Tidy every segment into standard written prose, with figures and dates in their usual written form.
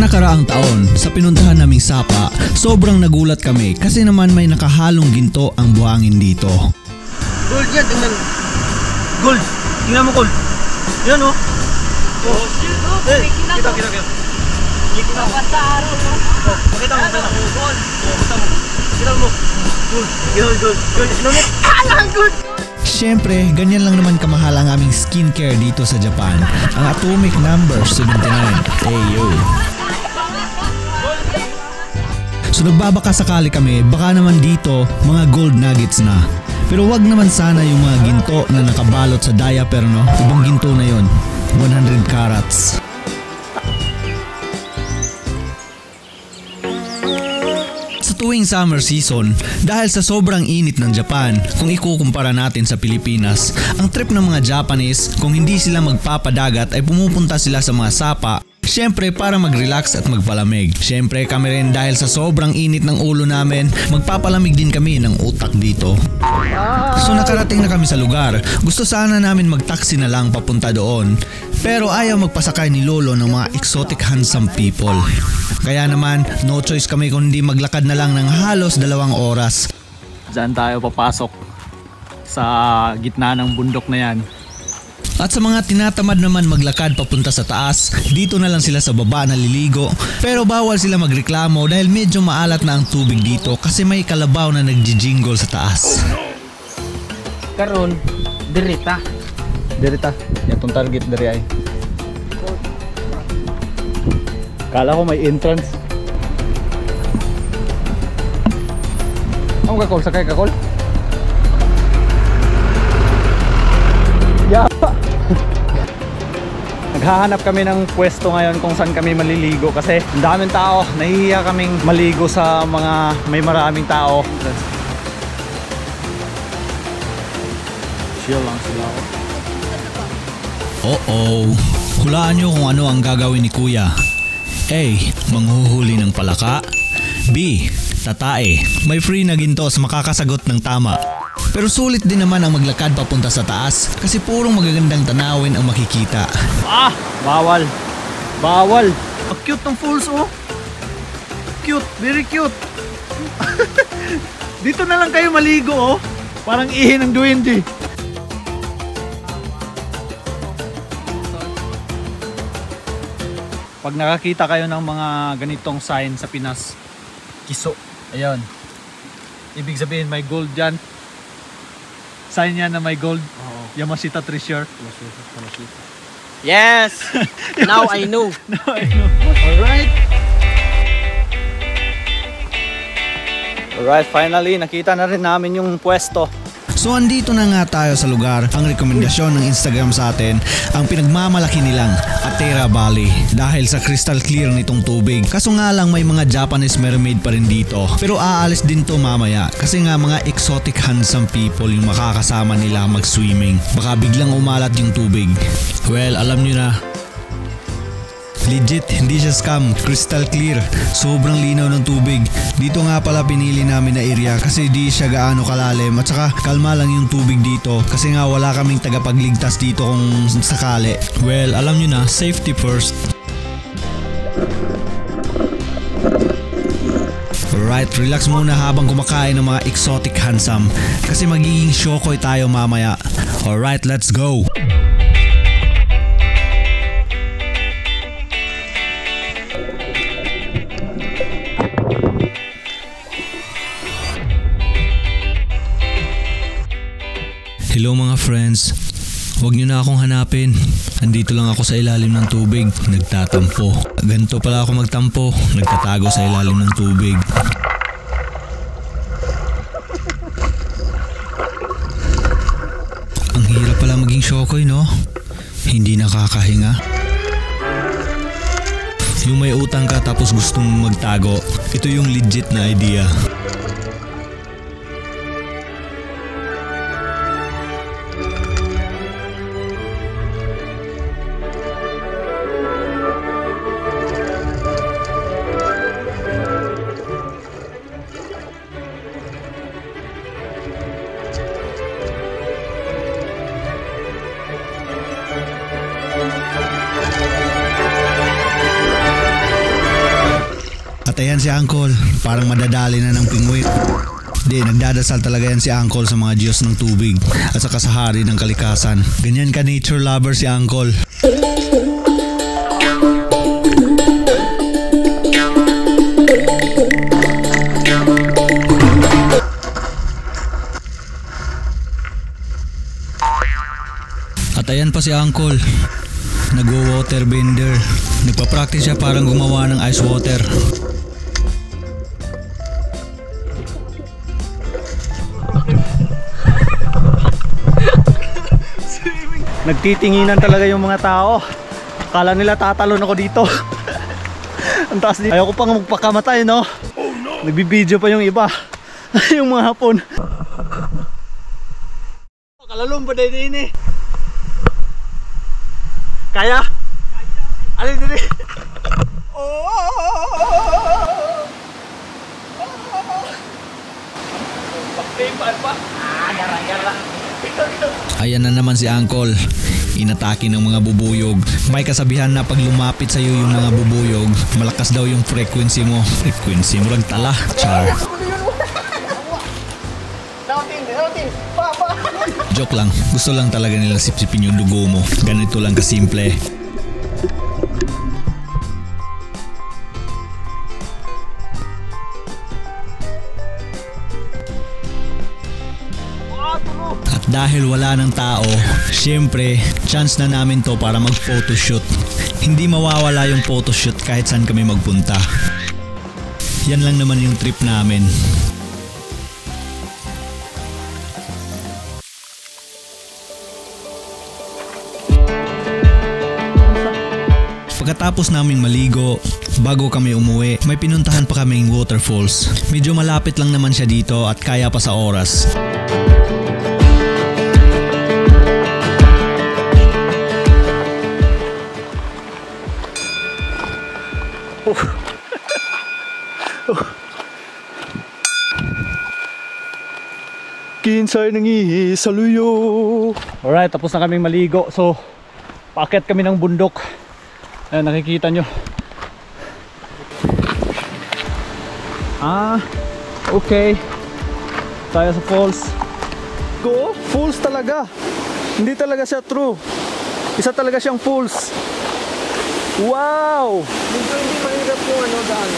nakaraang taon, sa pinuntahan naming Sapa, sobrang nagulat kami kasi naman may nakahalong ginto ang buhangin dito. Gold yan, tingnan. Gold. Tingnan mo gold. Yan oh. Oh, kita. Kita mo sa araw mo. Oh, pakita mo. Gold. Kita mo. Gold. Inunit. Alang gold. Siyempre, ganyan lang naman kamahal ang aming skincare dito sa Japan. Ang Atomic Number 79. Ayo. So nagbabaka sakali kami, baka naman dito mga gold nuggets na. Pero wag naman sana yung mga ginto na nakabalot sa diaper, no? Ibang ginto na yon, 100 carats. Tuwing summer season, dahil sa sobrang init ng Japan, kung ikukumpara natin sa Pilipinas, ang trip ng mga Japanese kung hindi sila magpapadagat ay pumupunta sila sa mga sapa, syempre para mag-relax at magpalamig. Syempre kami rin dahil sa sobrang init ng ulo namin, magpapalamig din kami ng utak dito. So nakarating na kami sa lugar. Gusto sana namin mag-taxi na lang papunta doon, pero ayaw magpasakay ni Lolo ng mga exotic handsome people. Kaya naman, no choice kami kundi maglakad na lang ng halos 2 oras. Diyan tayo papasok sa gitna ng bundok na yan. At sa mga tinatamad naman maglakad papunta sa taas, dito na lang sila sa baba naliligo. Pero bawal sila magreklamo dahil medyo maalat na ang tubig dito kasi may kalabaw na nagjijingle sa taas. Karon, dirita. Yan tong target dari ay. Kala ko may entrance. Ang kakol, sakay kakol. Yeah. Naghahanap kami ng pwesto ngayon kung saan kami maliligo kasi ang daming tao. Nahihiya kaming maligo sa mga may maraming tao. Chill lang sila. Hulaan nyo kung ano ang gagawin ni Kuya. A. Manghuhuli ng palaka. B. Tatae. May free na gintos makakasagot ng tama. Pero sulit din naman ang maglakad papunta sa taas kasi purong magagandang tanawin ang makikita. Bawal. Ang cute ng falls oh. Cute, very cute. Dito na lang kayo maligo oh. Parang ihi ng duwende. Pag nakakita kayo ng mga ganitong sign sa Pinas, kiso. Ayan. Ibig sabihin may gold dyan. Sign yan na may gold. Yamashita Treasure. Yes! Now I know. Alright, finally nakita na rin namin yung pwesto. So andito na nga tayo sa lugar. Ang rekomendasyon ng Instagram sa atin, ang pinagmamalaki nilang Atera Valley dahil sa crystal clear nitong tubig. Kaso nga lang may mga Japanese mermaid pa rin dito. Pero aalis din to mamaya kasi nga mga exotic handsome people yung makakasama nila mag-swimming. Baka biglang umalat yung tubig. Well, alam nyo na. Legit, hindi siya scam, crystal clear, sobrang linaw ng tubig. Dito nga pala pinili namin na area kasi di siya gaano kalalim at saka kalma lang yung tubig dito kasi nga wala kaming tagapagligtas dito kung sakali. Well, alam nyo na, safety first. Alright, relax muna habang kumakain ng mga exotic handsome kasi magiging shokoy tayo mamaya. Alright, let's go! Hello mga friends, huwag nyo na akong hanapin. Andito lang ako sa ilalim ng tubig, nagtatampo. Ganito pala ako magtampo, nagtatago sa ilalim ng tubig. Ang hirap pala maging shokoy, no? Hindi nakakahinga. Yung may utang ka tapos gustong magtago, ito yung legit na idea. At ayan si Uncle, parang madadali na ng pingwit. Di, nagdadasal talaga yan si Uncle sa mga Diyos ng tubig at sa kasahari ng kalikasan. Ganyan ka nature lover si Uncle. At ayan pa si Uncle, nagwo-water bender. Nagpa-practice siya parang gumawa ng ice water. Nagtitinginan talaga yung mga tao. Akala nila tatalon ako dito. Ang taas dito. Ayoko pang magpakamatay, no? Oh, no. Nagbibideo pa yung iba. Yung mga Hapon. Kalalong ba din eh? Kaya? Alin din eh? Ayan na naman si Uncle, inatake ng mga bubuyog. May kasabihan na pag lumapit sa iyo yung mga bubuyog, malakas daw yung frequency mo. Frequency mo lang tala, char. Joke lang, gusto lang talaga nila sipsipin yung dugo mo. Ganito lang kasimple. At dahil wala ng tao, syempre, chance na namin to para mag-photoshoot. Hindi mawawala yung photoshoot kahit saan kami magpunta. Yan lang naman yung trip namin. Pagkatapos naming maligo, bago kami umuwi, may pinuntahan pa kaming waterfalls. Medyo malapit lang naman siya dito at kaya pa sa oras. Kinsay nangihisaluyo. Alright, tapos na kaming maligo. So, paakyat kami ng bundok. Ayan, nakikita nyo. Okay. Tayo sa falls. Go? Falls talaga. Hindi talaga siya true. Isa talaga siyang falls. Wow! Medyo hindi mahirap yung daan.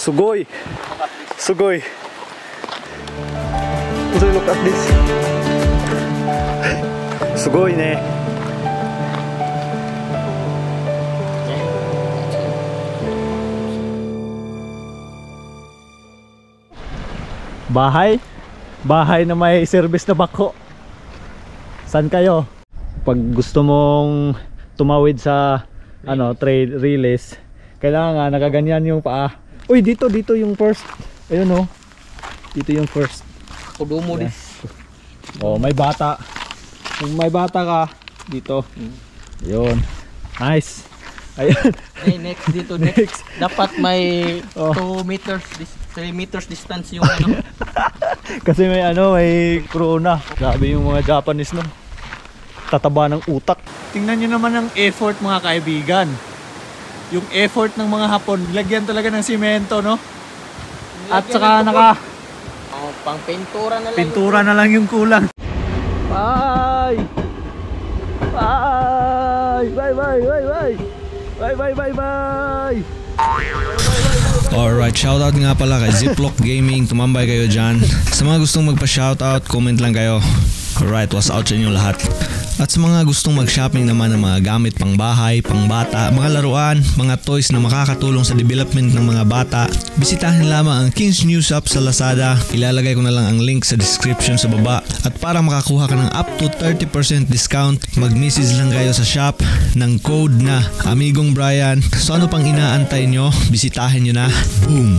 Sugoy. Sugoy. So look at this. Sugoy ne. Bahay. Bahay na may service na bako. Saan kayo? Pag gusto mong tumawid sa trail relays, kailangan nakaganyan yung paa. Uy, dito yung first. Ayun oh. Dito yung first. Kudumo din. Oh, may bata. Kung may bata ka, dito. Ayun. Nice. Ayun. Hey, next dito next. Dapat may 2 meters 3 meters distance yung Kasi may may corona. Sabi yung mga Japanese no. Tataba ng utak. Tingnan niyo naman ang effort mga kaibigan. Yung effort ng mga Hapon, lagyan talaga ng simento, no? At saka pang pintura na lang. Pintura na lang yung kulang. Bye! Bye! Bye, bye, bye, bye! Bye, bye, bye, bye! Alright, shoutout nga pala kay Ziploc Gaming. Tumambay kayo dyan. Sa mga gustong magpa-shoutout, comment lang kayo. Alright, was out sa inyo lahat. At sa mga gustong mag-shopping naman ng mga gamit pang bahay, pang bata, mga laruan, mga toys na makakatulong sa development ng mga bata, bisitahin lamang ang King's New Shop sa Lazada. Ilalagay ko na lang ang link sa description sa baba. At para makakuha ka ng up to 30% discount, mag-message lang kayo sa shop ng code na Amigong Brian. So ano pang inaantay nyo? Bisitahin nyo na. Boom!